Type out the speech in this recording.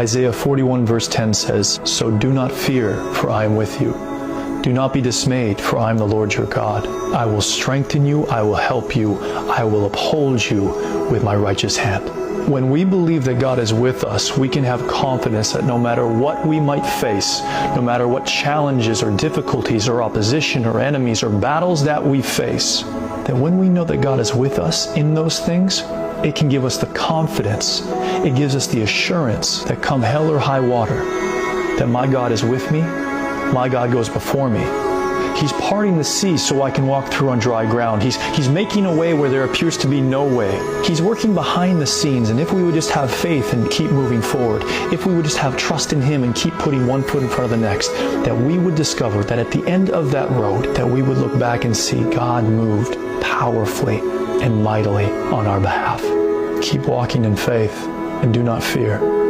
Isaiah 41 verse 10 says, "So do not fear, for I am with you. Do not be dismayed, for I am the Lord your God. I will strengthen you, I will help you, I will uphold you with my righteous hand." When we believe that God is with us, we can have confidence that no matter what we might face, no matter what challenges or difficulties or opposition or enemies or battles that we face, that when we know that God is with us in those things, it can give us the confidence, it gives us the assurance that come hell or high water, that my God is with me, my God goes before me. He's parting the sea so I can walk through on dry ground. He's making a way where there appears to be no way. He's working behind the scenes, and if we would just have faith and keep moving forward, if we would just have trust in Him and keep putting one foot in front of the next, that we would discover that at the end of that road, that we would look back and see God moved powerfully and mightily on our behalf. Keep walking in faith and do not fear.